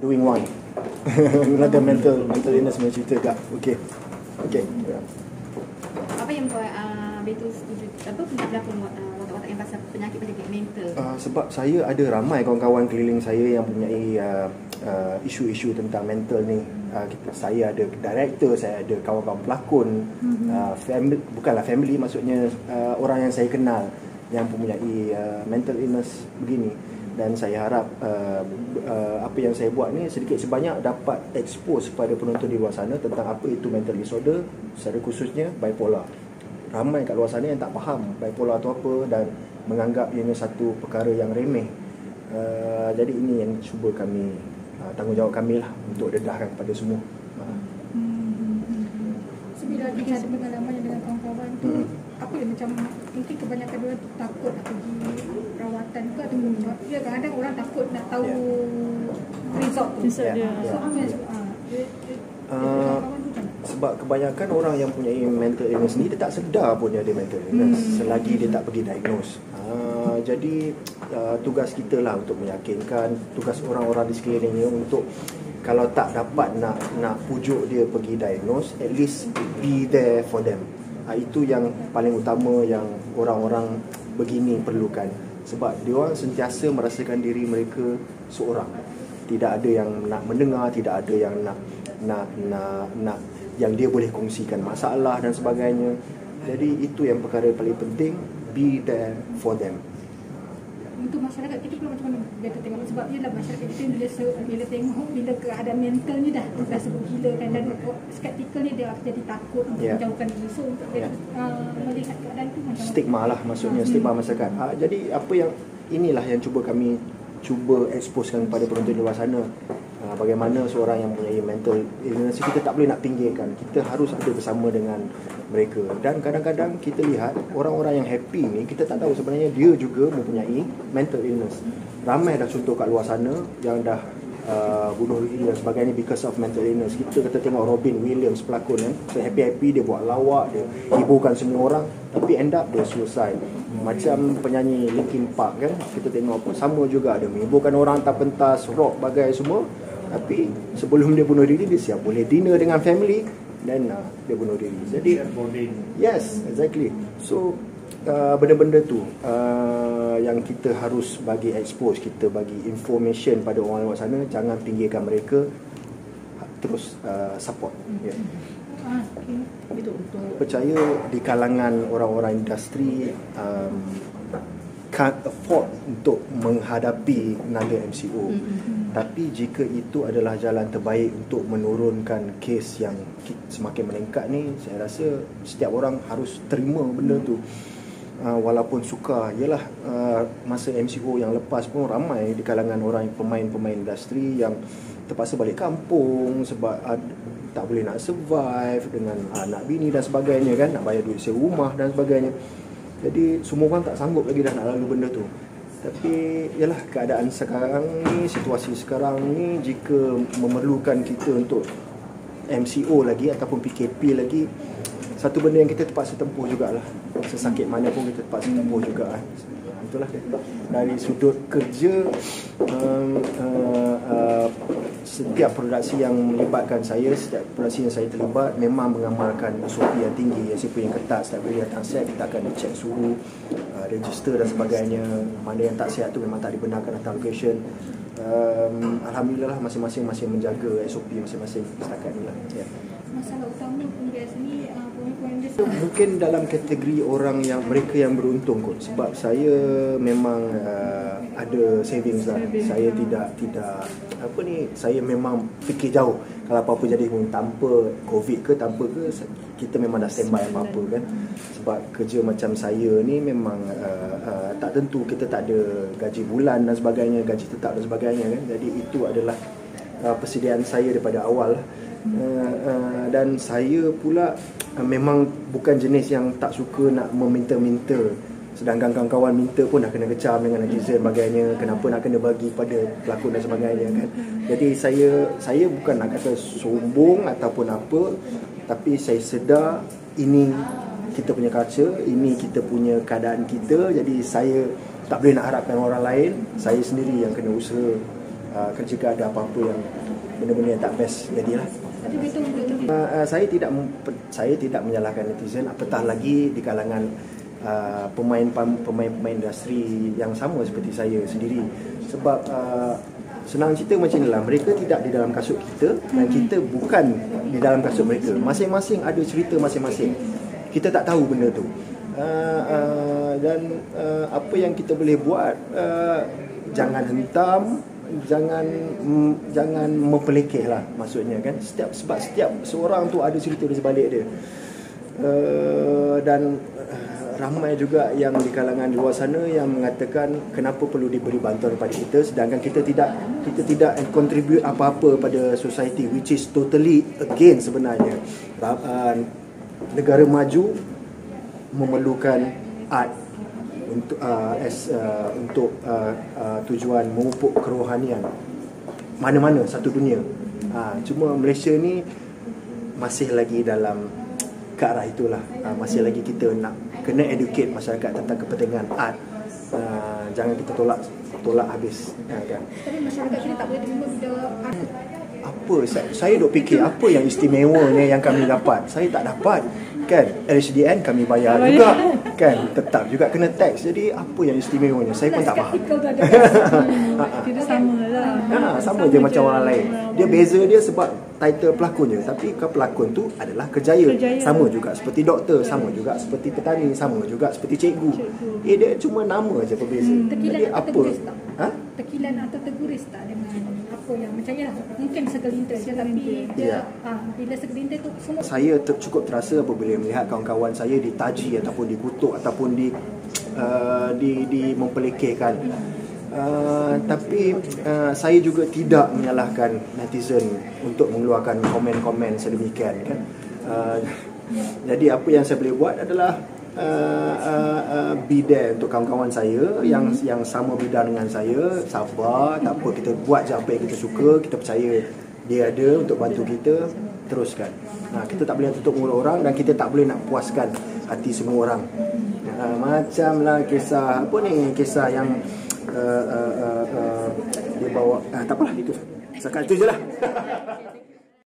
Doing one. Another mental illness punya cerita tak? Okay. Apa yang buat Betul setuju apa nak berlakon watak-watak yang pasal penyakit mental? Sebab saya ada ramai kawan-kawan keliling saya yang mempunyai isu-isu tentang mental ni. Saya ada director, saya ada kawan-kawan pelakon, family, bukanlah family, maksudnya orang yang saya kenal yang mempunyai mental illness begini. Dan saya harap apa yang saya buat ni sedikit sebanyak dapat expose kepada penonton di luar sana tentang apa itu mental disorder, secara khususnya bipolar. Ramai kat luar sana yang tak faham bipolar tu apa dan menganggap ianya satu perkara yang remeh. Jadi ini yang cuba kami, tanggungjawab kami lah untuk dedahkan kepada semua. Bila kita ada pengalaman dengan kawan-kawan tu, apa yang macam mungkin kebanyakan orang tu takut nak pergi perawatan ke atau sebab dia kadang orang takut nak tahu result tu. So apa yang sebab kebanyakan orang yang punya mental illness ni dia tak sedar pun dia ada mental illness selagi dia tak pergi diagnose. Jadi tugas kita lah untuk meyakinkan, tugas orang-orang di sekelilingnya untuk kalau tak dapat nak pujuk dia pergi diagnose, at least be there for them. Itu yang paling utama yang orang-orang begini perlukan. Sebab dia orang sentiasa merasakan diri mereka seorang. Tidak ada yang nak mendengar, tidak ada yang nak yang dia boleh kongsikan masalah dan sebagainya. Jadi itu yang perkara paling penting, be there for them. Untuk masyarakat kita pula macam mana kita tengok, sebab dia lah masyarakat kita bila tengok bila keadaan mental ni dah rasa bergila kan, dan skeptikal ni dia jadi takut untuk menjauhkan diri. So untuk melihat keadaan tu macam stigma lah, maksudnya stigma masyarakat. Jadi apa yang inilah yang kami cuba exposekan kepada penonton di luar sana. Bagaimana seorang yang mempunyai mental illness, kita tak boleh nak pinggirkan, kita harus ada bersama dengan mereka. Dan kadang-kadang kita lihat orang-orang yang happy ni, kita tak tahu sebenarnya dia juga mempunyai mental illness. Ramai dah contoh kat luar sana yang dah bunuh diri dan sebagainya because of mental illness. Kita tengok Robin Williams pelakon kan, so happy-happy dia buat lawak, dia hiburkan semua orang, tapi end up dia suicide. Macam penyanyi Linkin Park kan, kita tengok pun sama juga, dia menghiburkan orang, tak pentas, rock bagai semua, tapi sebelum dia bunuh diri dia siap boleh dinner dengan family dan dia bunuh diri. Jadi yes, exactly. So benda-benda tu yang kita harus bagi expose, kita bagi information pada orang luar sana, jangan pinggirkan mereka, terus support. Percaya di kalangan orang-orang industri can't afford untuk menghadapi another MCO. Tapi jika itu adalah jalan terbaik untuk menurunkan kes yang semakin meningkat ni, saya rasa setiap orang harus terima benda tu. Walaupun suka, yalah, masa MCO yang lepas pun ramai di kalangan orang pemain-pemain industri yang terpaksa balik kampung sebab tak boleh nak survive dengan anak bini dan sebagainya kan, nak bayar duit sewa rumah dan sebagainya. Jadi semua orang tak sanggup lagi dah nak lalu benda tu. Tapi yalah, keadaan sekarang ni, situasi sekarang ni, jika memerlukan kita untuk MCO lagi ataupun PKP lagi, satu benda yang kita terpaksa tempuh jugalah. Sesakit mana pun kita terpaksa tempuh juga. Itulah dari sudut kerja, setiap produksi yang melibatkan saya, setiap produksi yang saya terlibat memang mengamalkan SOP yang tinggi, SOP yang ketat. Setiap kali datang set, kita akan cek suhu, register dan sebagainya. Mana yang tak sihat tu memang tak dibenarkan datang location. Alhamdulillah masing-masing masih menjaga SOP masing-masing setakat ni lah. masalah utama penggas ni mungkin dalam kategori orang yang mereka yang beruntung kot, sebab saya memang ada savings lah. Saya tidak apa ni, saya memang fikir jauh. Kalau apa-apa jadi pun, tanpa COVID ke tanpa ke, kita memang dah standby apa-apa kan. Sebab kerja macam saya ni memang tak tentu, kita tak ada gaji bulan dan sebagainya, gaji tetap dan sebagainya kan. Jadi itu adalah persediaan saya daripada awal. Dan saya pula memang bukan jenis yang tak suka nak meminta-minta. Sedangkan kawan-kawan minta pun dah kena kecam dengan netizen sebagainya, kenapa nak kena bagi pada pelakon dan sebagainya kan. Jadi saya bukan nak kata sombong ataupun apa, tapi saya sedar ini kita punya culture, ini kita punya keadaan kita. Jadi saya tak boleh nak harapkan orang lain, saya sendiri yang kena usaha jika ada apa-apa yang benda-benda yang tak best jadilah. Tapi betul. Saya tidak menyalahkan netizen, apatah lagi di kalangan pemain industri yang sama seperti saya sendiri. Sebab senang cerita macam inilah, mereka tidak di dalam kasut kita dan kita bukan di dalam kasut mereka. Masing-masing ada cerita masing-masing. Kita tak tahu benda tu. Dan apa yang kita boleh buat, jangan hentam, jangan mempelekeh lah, maksudnya kan. Sebab setiap seorang tu ada cerita di sebalik dia. Dan ramai juga yang di kalangan luar sana yang mengatakan kenapa perlu diberi bantuan kepada kita sedangkan kita tidak contribute apa-apa pada society, which is totally again sebenarnya. Negara maju memerlukan art untuk tujuan memupuk kerohanian mana-mana satu dunia. Cuma Malaysia ni masih lagi dalam ke arah itulah. Masih lagi kita nak kena educate masyarakat tentang kepentingan art. Jangan kita tolak habis kan. Tapi masyarakat kita tak boleh terima bila art. Apa saya duk fikir apa yang istimewanya yang kami dapat. Saya tak dapat kan. LHDN kami bayar juga kan, tetap juga kena tax. Jadi apa yang istimewanya saya pun tak faham. Kita samalah. Sama je macam orang lain. Dia beza dia sebab title pelakon je, tapi pelakon tu adalah kerjaya. Sama juga seperti doktor, sama juga seperti petani, sama juga seperti cikgu. Dia cuma nama je berbeza. Tekilan Jadi atau apa? teguris tak? Tekilan atau teguris tak dengan apa yang macamnya lah. Mungkin segelintir je, tapi dia bila segelintir tu semua. Saya cukup terasa apabila melihat kawan-kawan saya ditaji ataupun dikutuk ataupun di mempelekehkan. Tapi saya juga tidak menyalahkan netizen untuk mengeluarkan komen-komen sedemikian kan. Jadi apa yang saya boleh buat adalah be there untuk kawan-kawan saya yang sama bidang dengan saya. Sabar, tak apa, kita buat je apa yang kita suka. Kita percaya dia ada untuk bantu kita, teruskan. Kita tak boleh tutup mulut orang dan kita tak boleh nak puaskan hati semua orang. Macamlah kisah kisah yang dia bawa, tak apalah, itu sekat itu je lah.